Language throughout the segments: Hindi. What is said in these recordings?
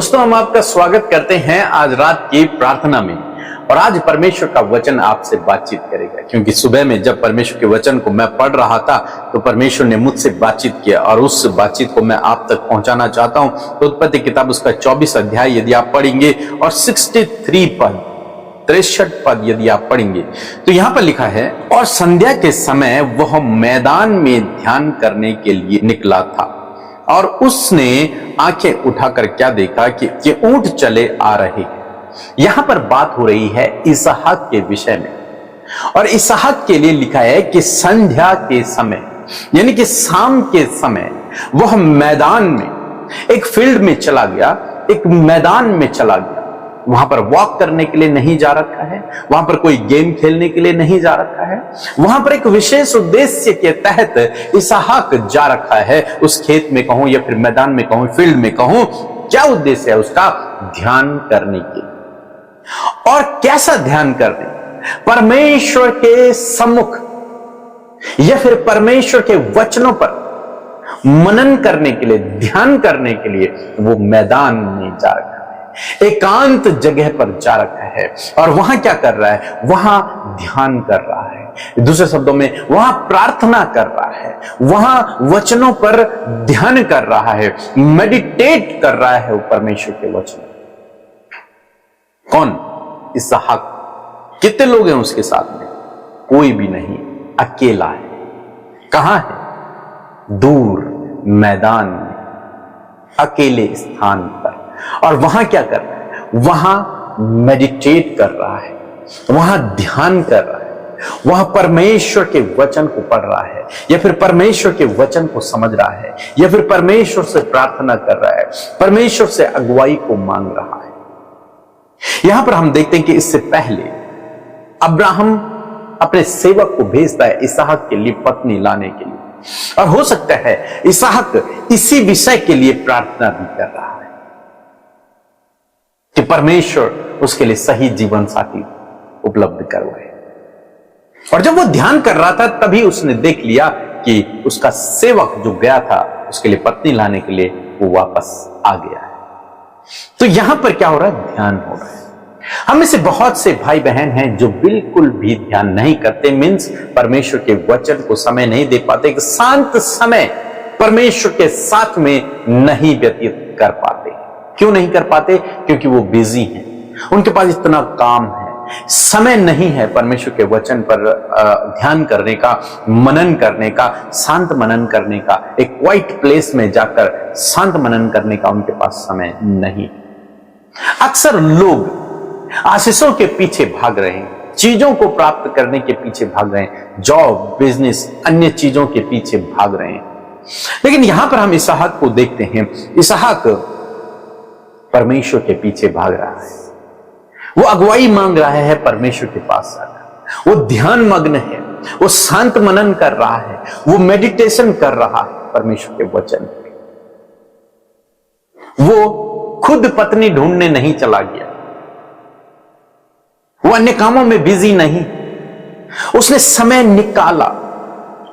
दोस्तों, हम आपका स्वागत करते हैं आज रात की प्रार्थना में। और आज परमेश्वर का वचन आपसे बातचीत करेगा, क्योंकि सुबह में जब परमेश्वर के वचन को मैं पढ़ रहा था तो परमेश्वर ने मुझसे बातचीत किया और उस बातचीत को मैं आप तक पहुंचाना चाहता हूं। तो उत्पत्ति किताब उसका 24 अध्याय यदि आप पढ़ेंगे और 63 पद यदि आप पढ़ेंगे तो यहां पर लिखा है, और संध्या के समय वह मैदान में ध्यान करने के लिए निकला था और उसने आंखें उठाकर क्या देखा कि ऊंट चले आ रहे हैं। यहां पर बात हो रही है इसहाक के विषय में, और इसहाक के लिए लिखा है कि संध्या के समय यानी कि शाम के समय वह मैदान में, एक फील्ड में चला गया, एक मैदान में चला गया। वहां पर वॉक करने के लिए नहीं जा रखा है, वहां पर कोई गेम खेलने के लिए नहीं जा रखा है, वहां पर एक विशेष उद्देश्य के तहत इसहाक जा रखा है। उस खेत में कहूं या फिर मैदान में कहूं, फील्ड में कहूं, क्या उद्देश्य है उसका? ध्यान करने के। और कैसा ध्यान करने? परमेश्वर के सम्मुख या फिर परमेश्वर के वचनों पर मनन करने के लिए, ध्यान करने के लिए वो मैदान में जा रखा है, एकांत जगह पर जा रखा है। और वहां क्या कर रहा है? वहां ध्यान कर रहा है। दूसरे शब्दों में वहां प्रार्थना कर रहा है, वहां वचनों पर ध्यान कर रहा है, मेडिटेट कर रहा है वो परमेश्वर के वचन। कौन? इसहाक। कितने लोग हैं उसके साथ में? कोई भी नहीं, अकेला है। कहां है? दूर मैदान में, अकेले स्थान पर। और वहां क्या कर रहा है? वहां मेडिटेट कर रहा है, वहां ध्यान कर रहा है, वहां परमेश्वर के वचन को पढ़ रहा है, या फिर परमेश्वर के वचन को समझ रहा है, या फिर परमेश्वर से प्रार्थना कर रहा है, परमेश्वर से अगुवाई को मांग रहा है। यहां पर हम देखते हैं कि इससे पहले अब्राहम अपने सेवक को भेजता है इसहाक के लिए पत्नी लाने के लिए, और हो सकता है इसहाक इसी विषय के लिए प्रार्थना भी कर रहा है कि परमेश्वर उसके लिए सही जीवन साथी उपलब्ध करवाए। और जब वो ध्यान कर रहा था तभी उसने देख लिया कि उसका सेवक जो गया था उसके लिए पत्नी लाने के लिए, वो वापस आ गया है। तो यहां पर क्या हो रहा है? ध्यान हो रहा है। हम में से बहुत से भाई बहन हैं जो बिल्कुल भी ध्यान नहीं करते, मीन्स परमेश्वर के वचन को समय नहीं दे पाते, एक शांत समय परमेश्वर के साथ में नहीं व्यतीत कर पाते। क्यों नहीं कर पाते? क्योंकि वो बिजी हैं, उनके पास इतना काम है, समय नहीं है परमेश्वर के वचन पर ध्यान करने का, मनन करने का, शांत मनन करने का, एक क्वाइट प्लेस में जाकर शांत मनन करने का उनके पास समय नहीं। अक्सर लोग आशीषों के पीछे भाग रहे हैं, चीजों को प्राप्त करने के पीछे भाग रहे हैं, जॉब, बिजनेस, अन्य चीजों के पीछे भाग रहे हैं। लेकिन यहां पर हम इसहाक को देखते हैं। इसहाक परमेश्वर के पीछे भाग रहा है, वो अगुवाई मांग रहा है परमेश्वर के पास आकर, वो ध्यान मग्न है, वो शांत मनन कर रहा है, वो मेडिटेशन कर रहा है परमेश्वर के वचन पे। वो खुद पत्नी ढूंढने नहीं चला गया, वो अन्य कामों में बिजी नहीं, उसने समय निकाला।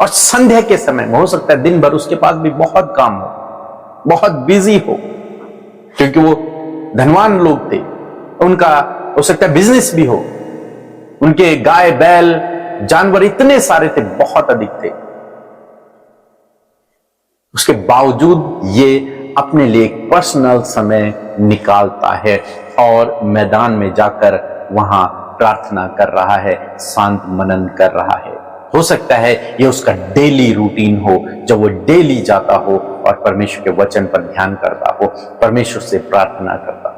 और संध्या के समय में, हो सकता है दिन भर उसके पास भी बहुत काम हो, बहुत बिजी हो, क्योंकि वो धनवान लोग थे, उनका हो सकता है बिजनेस भी हो, उनके गाय बैल जानवर इतने सारे थे, बहुत अधिक थे। उसके बावजूद ये अपने लिए एक पर्सनल समय निकालता है और मैदान में जाकर वहां प्रार्थना कर रहा है, शांत मनन कर रहा है। हो सकता है ये उसका डेली रूटीन हो, जब वो डेली जाता हो और परमेश्वर के वचन पर ध्यान करता हो, परमेश्वर से प्रार्थना करता हो।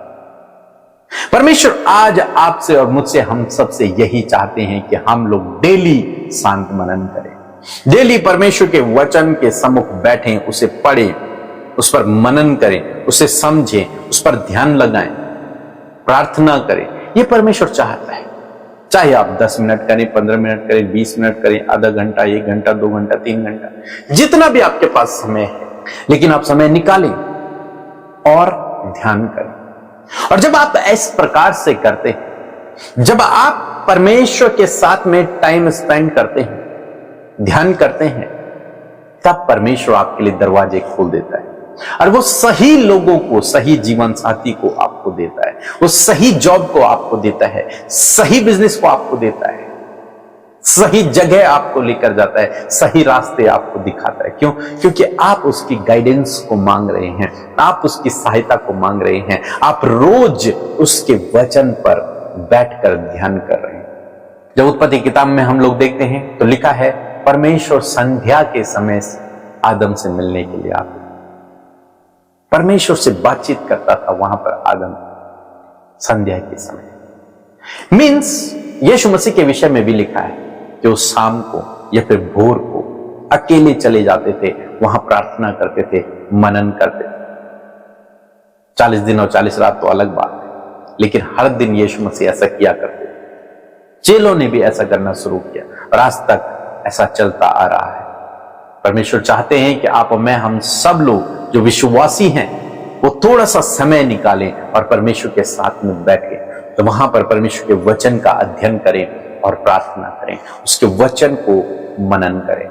परमेश्वर आज आपसे और मुझसे, हम सबसे यही चाहते हैं कि हम लोग डेली शांत मनन करें, डेली परमेश्वर के वचन के सम्मुख बैठें, उसे पढ़ें, उस पर मनन करें, उसे समझें, उस पर ध्यान लगाएं, प्रार्थना करें। यह परमेश्वर चाहता है। चाहे आप 10 मिनट करें, 15 मिनट करें, 20 मिनट करें, आधा घंटा, 1 घंटा, 2 घंटा, 3 घंटा, जितना भी आपके पास समय है, लेकिन आप समय निकालें और ध्यान करें। और जब आप इस प्रकार से करते हैं, जब आप परमेश्वर के साथ में टाइम स्पेंड करते हैं, ध्यान करते हैं, तब परमेश्वर आपके लिए दरवाजे खोल देता है। और वो सही लोगों को, सही जीवन साथी को आपको देता है, वो सही जॉब को आपको देता है, सही बिजनेस को आपको देता है, सही जगह आपको लेकर जाता है, सही रास्ते आपको दिखाता है। क्यों? क्योंकि आप उसकी गाइडेंस को मांग रहे हैं, आप उसकी सहायता को मांग रहे हैं, आप रोज उसके वचन पर बैठकर ध्यान कर रहे हैं। जब उत्पत्ति किताब में हम लोग देखते हैं तो लिखा है, परमेश्वर संध्या के समय आदम से मिलने के लिए आते, परमेश्वर से बातचीत करता था वहां पर आदम संध्या के समय। मीन्स यीशु मसीह के विषय में भी लिखा है कि वो शाम को या फिर भोर को अकेले चले जाते थे, वहां प्रार्थना करते थे, मनन करते थे। 40 दिन और 40 रात तो अलग बात है, लेकिन हर दिन यीशु मसीह ऐसा किया करते थे। चेलों ने भी ऐसा करना शुरू किया और आज तक ऐसा चलता आ रहा है। परमेश्वर चाहते हैं कि आप और मैं, हम सब लोग जो विश्वासी हैं, वो थोड़ा सा समय निकालें और परमेश्वर के साथ में बैठे, तो वहां पर परमेश्वर के वचन का अध्ययन करें और प्रार्थना करें, उसके वचन को मनन करें।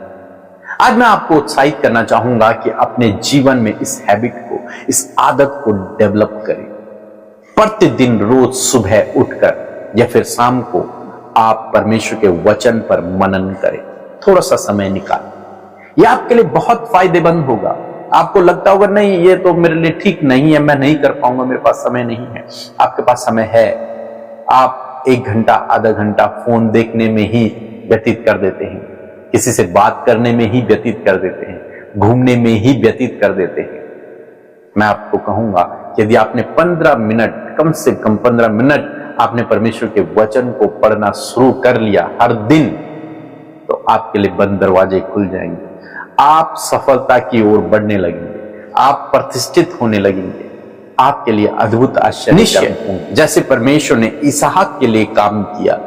आज मैं आपको उत्साहित करना चाहूंगा कि अपने जीवन में इस हैबिट को, इस आदत को डेवलप करें। प्रतिदिन रोज सुबह उठकर या फिर शाम को आप परमेश्वर के वचन पर मनन करें, थोड़ा सा समय निकालें। यह आपके लिए बहुत फायदेमंद होगा। आपको लगता होगा नहीं, ये तो मेरे लिए ठीक नहीं है, मैं नहीं कर पाऊंगा, मेरे पास समय नहीं है। आपके पास समय है। आप 1 घंटा, आधा घंटा फोन देखने में ही व्यतीत कर देते हैं, किसी से बात करने में ही व्यतीत कर देते हैं, घूमने में ही व्यतीत कर देते हैं। मैं आपको कहूंगा कि यदि आपने 15 मिनट, कम से कम 15 मिनट आपने परमेश्वर के वचन को पढ़ना शुरू कर लिया हर दिन, तो आपके लिए बंद दरवाजे खुल जाएंगे। आप सफलता की ओर बढ़ने लगेंगे, आप प्रतिष्ठित होने लगेंगे, आपके लिए अद्भुत आश्चर्य होंगे। जैसे परमेश्वर ने इसहाक के लिए काम किया,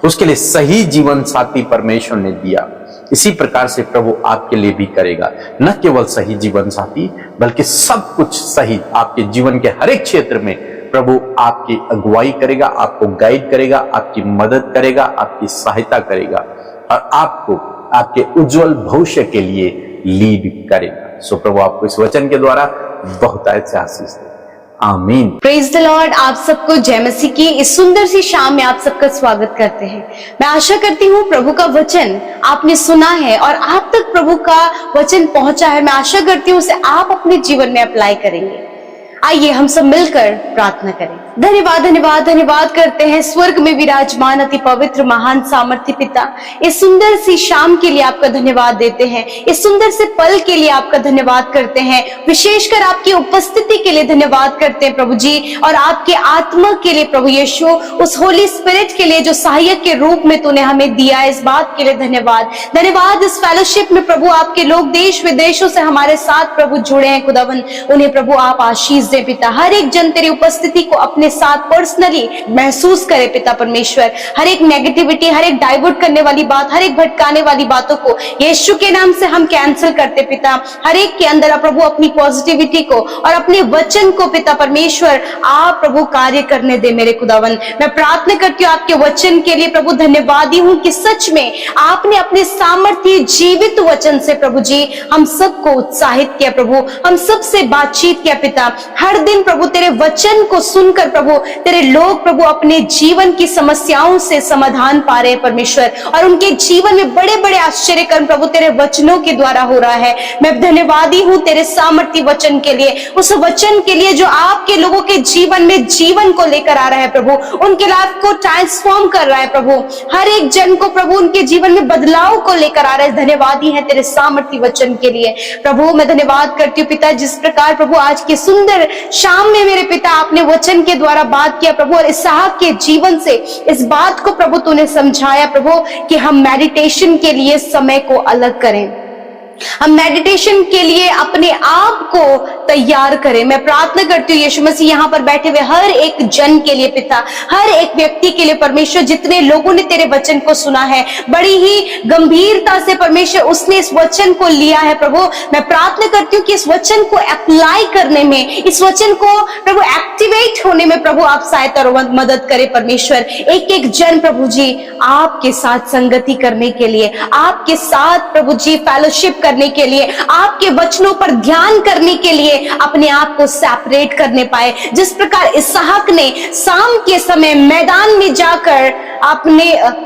उसके लिए सही जीवन साथी परमेश्वर ने दिया, इसी प्रकार से प्रभु आपके लिए भी करेगा। न केवल सही जीवन साथी, बल्कि सब कुछ सही, आपके जीवन के हर एक क्षेत्र में प्रभु आपकी अगुवाई करेगा, आपको गाइड करेगा, आपकी मदद करेगा, आपकी सहायता करेगा और आपको आपके उज्जवल भविष्य के लिए लीड करेगा। सो प्रभु आपको इस वचन के द्वारा बहुत आशीष दे। आमीन। Praise the Lord. आप सबको जय मसीह की इस सुंदर सी शाम में आप सबका स्वागत करते हैं। मैं आशा करती हूँ प्रभु का वचन आपने सुना है और आप तक प्रभु का वचन पहुंचा है। मैं आशा करती हूँ उसे आप अपने जीवन में अप्लाई करेंगे। आइए हम सब मिलकर प्रार्थना करें। धन्यवाद धन्यवाद धन्यवाद करते हैं स्वर्ग में विराजमान अति पवित्र महान सामर्थ्य पिता, इस सुंदर सी शाम के लिए आपका धन्यवाद देते हैं, इस सुंदर से पल के लिए आपका धन्यवाद करते हैं, विशेषकर आपकी उपस्थिति के लिए धन्यवाद करते हैं प्रभु जी, और आपके आत्मा के लिए प्रभु यीशु, उस होली स्पिरिट के लिए जो सहायक के रूप में तूने हमें दिया, इस बात के लिए धन्यवाद। धन्यवाद इस फेलोशिप में प्रभु आपके लोग देश विदेशों से हमारे साथ प्रभु जुड़े हैं खुदावन, उन्हें प्रभु आप आशीष दे पिता। हर एक जन तेरी उपस्थिति को अपने साथ पर्सनली महसूस करे पिता परमेश्वर। हर एक नेगेटिविटी, हर एक डाइवर्ट करने वाली बात, हर एक भटकाने वाली बातों को यीशु के नाम से हम कैंसिल करते पिता। हर एक के अंदर प्रभु अपनी पॉजिटिविटी को और अपने वचन को पिता परमेश्वर आप प्रभु कार्य करने दे मेरे खुदावन। मैं प्रार्थना करती हूँ आपके वचन के लिए प्रभु, धन्यवादी हूँ कि सच में आपने अपने सामर्थ्य जीवित वचन से प्रभु जी हम सबको उत्साहित किया प्रभु, हम सबसे बातचीत किया पिता। हर दिन प्रभु तेरे वचन को सुनकर प्रभु तेरे लोग प्रभु अपने जीवन की समस्याओं से समाधान पा रहे हैं परमेश्वर, और उनके जीवन में बड़े बड़े आश्चर्य कर्म प्रभु तेरे वचनों के द्वारा हो रहा है। मैं धन्यवादी हूँ तेरे सामर्थ्य वचन के लिए, उस वचन के लिए जो आपके लोगों के जीवन में जीवन को लेकर आ रहा है प्रभु, उनके लाइफ को ट्रांसफॉर्म कर रहा है प्रभु, हर एक जन को प्रभु उनके जीवन में बदलाव को लेकर आ रहा है। धन्यवादी है तेरे सामर्थ्य वचन के लिए प्रभु। मैं धन्यवाद करती हूँ पिता, जिस प्रकार प्रभु आज के सुंदर शाम में मेरे पिता आपने वचन के द्वारा बात किया प्रभु, और इसहाक के जीवन से इस बात को प्रभु तूने समझाया प्रभु कि हम मेडिटेशन के लिए समय को अलग करें, हम मेडिटेशन के लिए अपने आप को तैयार करें। मैं प्रार्थना करती हूँ यीशु मसीह यहाँ पर बैठे हुए हर एक जन के लिए पिता, हर एक व्यक्ति के लिए परमेश्वर, जितने लोगों ने तेरे वचन को सुना है बड़ी ही गंभीरता से परमेश्वर उसने इस वचन को लिया है प्रभु, मैं प्रार्थना करती हूँ कि इस वचन को अप्लाई करने में, इस वचन को प्रभु एक्टिवेट होने में प्रभु आप सहायता और मदद करें परमेश्वर। एक एक जन प्रभु जी आपके साथ संगति करने के लिए, आपके साथ प्रभु जी फेलोशिप करने के लिए, आपके वचनों पर ध्यान करने के लिए अपने आप को सेपरेट करने पाए। जिस प्रकार इसहाक ने शाम के समय मैदान में जाकर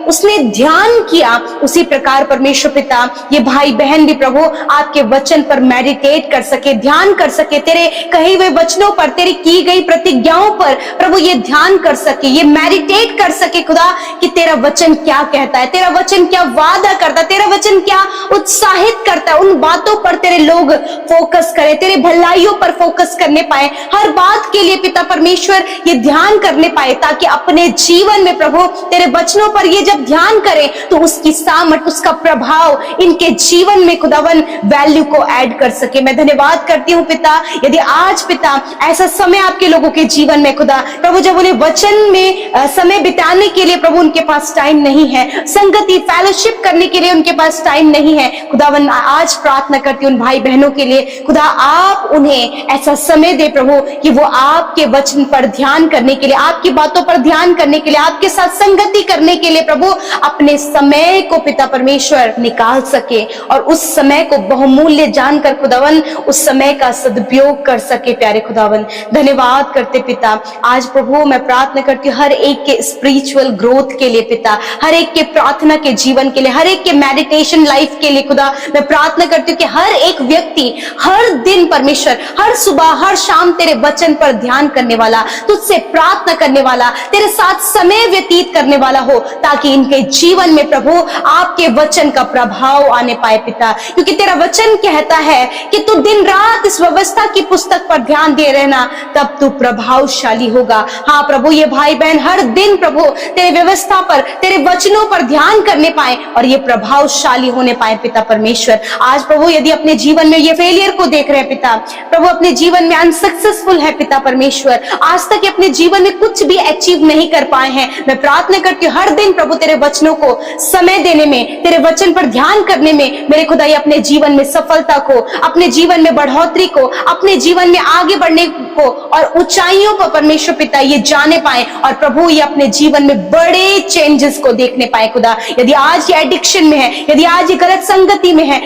उसने ध्यान किया, उसी प्रकार परमेश्वर पिता ये भाई बहन भी प्रभु आपके वचन पर मेडिटेट कर सके, ध्यान कर सके, तेरे कहे हुए वचनों पर, तेरी की गई प्रतिज्ञाओं पर प्रभु ये ध्यान कर सके, ये मेडिटेट कर सके खुदा कि तेरा वचन क्या कहता है, तेरा वचन क्या वादा करता है, तेरा वचन क्या उत्साहित करता है। उन बातों पर तेरे लोग फोकस करें, तेरे भलाइयों पर फोकस करने पाए, हर बात के लिए पिता परमेश्वर ये ध्यान करने पाए, ताकि अपने जीवन में प्रभु तेरे वचनों पर ये जब ध्यान करें तो उसकी सामर्थ, उसका प्रभाव इनके जीवन में खुदावन वैल्यू को ऐड कर सके। मैं धन्यवाद करती हूँ पिता, यदि आज पिता ऐसा समय आपके लोगों के जीवन में खुदा प्रभु जब उन्हें वचन में समय बिताने के लिए प्रभु उनके पास टाइम नहीं है, संगति फेलोशिप करने के लिए उनके पास टाइम नहीं है, खुदावन आज प्रार्थना करती हूँ उन भाई बहनों के लिए, खुदा आप उन्हें ऐसा समय दे प्रभु कि वो आपके वचन पर ध्यान करने के लिए, आपकी बातों पर ध्यान करने के लिए, आपके साथ संगति करने के लिए प्रभु अपने समय को पिता परमेश्वर निकाल सके और उस समय को बहुमूल्य जानकर खुदावन उस समय का सदुपयोग कर सके। प्यारे खुदावन धन्यवाद करते पिता, आज प्रभु मैं प्रार्थना करती हूँ हर एक के स्पिरिचुअल ग्रोथ के लिए पिता, हर एक के प्रार्थना के जीवन के लिए, हर एक के मेडिटेशन लाइफ के लिए खुदा मैं प्रार्थना करती हूँ कि हर एक व्यक्ति हर दिन परमेश्वर हर सुबह हर शाम तेरे वचन पर ध्यान करने वाला, तुझसे प्रार्थना करने वाला, तेरे साथ समय व्यतीत करने वाला हो, ताकि इनके जीवन में प्रभु आपके वचन का प्रभाव आने पाए पिता, क्योंकि तेरा वचन कहता है कि तू दिन रात इस व्यवस्था की पुस्तक पर ध्यान दे रहना, तब तू प्रभावशाली होगा। हाँ प्रभु ये भाई बहन हर दिन प्रभु तेरे व्यवस्था पर, तेरे वचनों पर ध्यान करने पाए और ये प्रभावशाली होने पाए पिता परमेश्वर। आज प्रभु यदि अपने जीवन में ये फेलियर को देख रहे हैं पिता, प्रभु अपने जीवन में अनसक्सेसफुल है पिता परमेश्वर, आज तक अपने जीवन में कुछ भी अचीव नहीं कर पाए हैं, मैं प्रार्थना करती हूँ हर दिन प्रभु तेरे वचनों को समय देने में, तेरे वचन पर ध्यान करने में मेरे खुदाई अपने जीवन में सफलता को, अपने जीवन में बढ़ोतरी को, अपने जीवन में आगे बढ़ने को और ऊंचाइयों पर परमेश्वर पिता ये जाने पाए और प्रभु ये अपने जीवन में बड़े चेंजेस को देखने पाए खुदा। यदि आज ये एडिक्शन में है, यदि आज ये गलत संगति में है,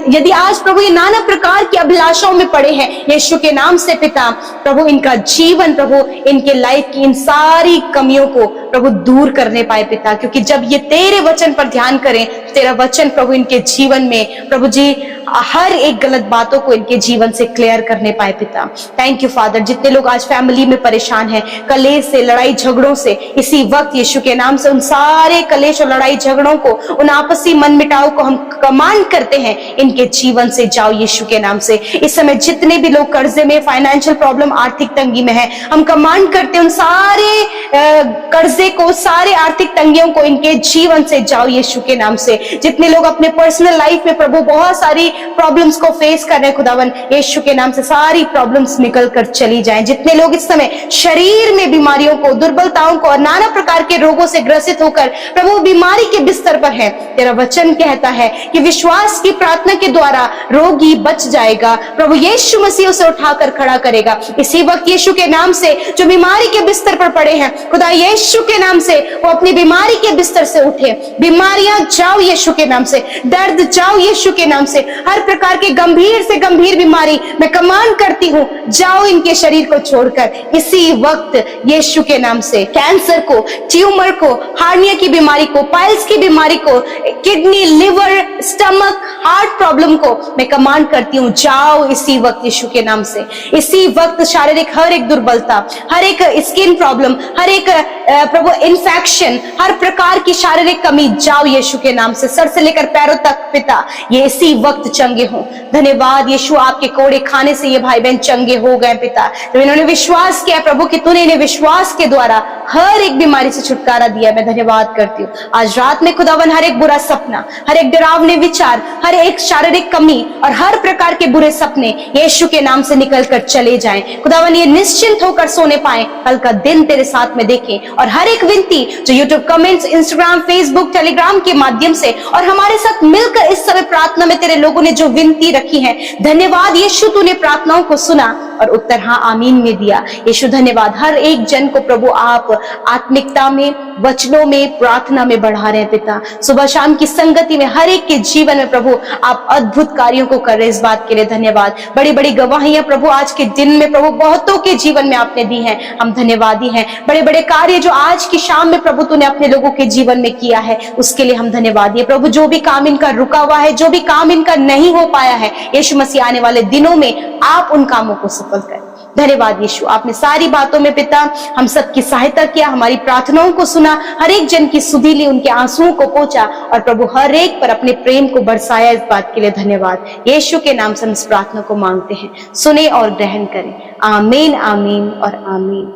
यदि आज प्रभु ये नाना प्रकार की अभिलाषाओं में पड़े हैं, यीशु के नाम से पिता प्रभु इनका जीवन प्रभु इनके लाइफ की इन सारी कमियों को प्रभु दूर करने पाए पिता, क्योंकि जब ये तेरे वचन पर ध्यान करें तो तेरा वचन प्रभु इनके जीवन में प्रभु जी हर एक गलत बातों को इनके जीवन से क्लियर करने पाए पिता। Thank you father. जितने लोग आज फैमिली में परेशान हैं, कलेश से, लड़ाई झगड़ों से, इसी वक्त यीशु के नाम से उन सारे कलेश और लड़ाई झगड़ों को, उन आपसी मनमुटाव को हम कमांड करते हैं इनके जीवन से जाओ यीशु के नाम से। इस समय जितने भी लोग कर्जे में, फाइनेंशियल प्रॉब्लम, आर्थिक तंगी में है, हम कमांड करते हैं उन सारे कर्जे को, सारे आर्थिक तंगियों को इनके जीवन से जाओ यीशु के नाम से। जितने लोग अपने पर्सनल लाइफ में प्रभु बहुत सारी प्रॉब्लम्स को फेस कर रहे हैं खुदावन, यीशु के नाम से सारी प्रॉब्लम्स निकल कर चली जाएं। जितने लोग इस समय शरीर में बीमारियों को, दुर्बलताओं को और नाना प्रकार के रोगों से ग्रसित होकर प्रभु बीमारी के बिस्तर पर है, तेरा वचन कहता है कि विश्वास की प्रार्थना के द्वारा रोगी बच जाएगा, प्रभु यीशु मसीह उसे उठाकर खड़ा करेगा। इसी वक्त यीशु के नाम से जो बीमारी के बिस्तर पर पड़े हैं खुदा, यीशु के नाम से वो अपनी बीमारी के बिस्तर से उठे। बीमारियां जाओ यीशु के नाम से, दर्द जाओ यीशु के नाम से, हर प्रकार की गंभीर से गंभीर बीमारी मैं कमांड करती हूँ जाओ इनके शरीर को छोड़कर इसी वक्त यीशु के नाम से। कैंसर को, ट्यूमर को, हार्निया की बीमारी को, पाइल्स की बीमारी को, kidney, liver, stomach, heart problem को मैं कमांड करती हूँ जाओ इसी वक्त यीशु के नाम से। इसी वक्त शारीरिक हर एक दुर्बलता, हर एक स्किन प्रॉब्लम, हर एक प्रभु इन्फेक्शन, हर प्रकार की शारीरिक कमी जाओ यीशु के नाम से, सर से लेकर पैरों तक पिता ये इसी वक्त चंगे हों। धन्यवाद यीशु, आपके कोड़े खाने से ये भाई बहन चंगे हो गए पिता। तो इन्होंने विश्वास किया प्रभु कि तूने इन्हें विश्वास के द्वारा हर एक बीमारी से छुटकारा दिया। मैं धन्यवाद करती हूँ। आज रात में खुदावन हर एक बुरा सपना, हर एक डरावने विचार, हर एक शारीरिक कमी और हर प्रकार के बुरे सपने यीशु के नाम से निकल कर चले जाएं। खुदावन ये निश्चिंत होकर सोने पाए, कल का दिन तेरे साथ में देखें। और हर एक विनती जो YouTube comments, Instagram, Facebook, Telegram के माध्यम से और हमारे साथ मिलकर इस समय प्रार्थना में तेरे लोगों ने जो विनती रखी है, धन्यवाद यीशु, तूने प्रार्थनाओं को सुना और उत्तर हाँ आमीन में दिया। यीशु धन्यवाद। हर एक जन को प्रभु आप आत्मिकता में वचनों में, प्रार्थना में बढ़ा रहे हैं पिता। सुबह शाम की संगति में हर एक के जीवन में प्रभु आप अद्भुत कार्यों को कर रहे, इस बात के लिए धन्यवाद। बड़ी बड़ी गवाहियां प्रभु आज के दिन में प्रभु बहुतों के जीवन में आपने दी हैं, हम धन्यवादी हैं। बड़े बड़े कार्य जो आज की शाम में प्रभु तूने अपने लोगों के जीवन में किया है, उसके लिए हम धन्यवादी है प्रभु। जो भी काम इनका रुका हुआ है, जो भी काम इनका नहीं हो पाया है, यीशु मसीह आने वाले दिनों में आप उन कामों को सफल करें। धन्यवाद यीशु, आपने सारी बातों में पिता हम सबकी सहायता किया, हमारी प्रार्थनाओं को सुना, हर एक जन की सुधि ली, उनके आंसुओं को पोंछा और प्रभु हर एक पर अपने प्रेम को बरसाया। इस बात के लिए धन्यवाद। यीशु के नाम से हम इस प्रार्थना को मांगते हैं, सुने और ग्रहण करें। आमीन, आमीन और आमीन।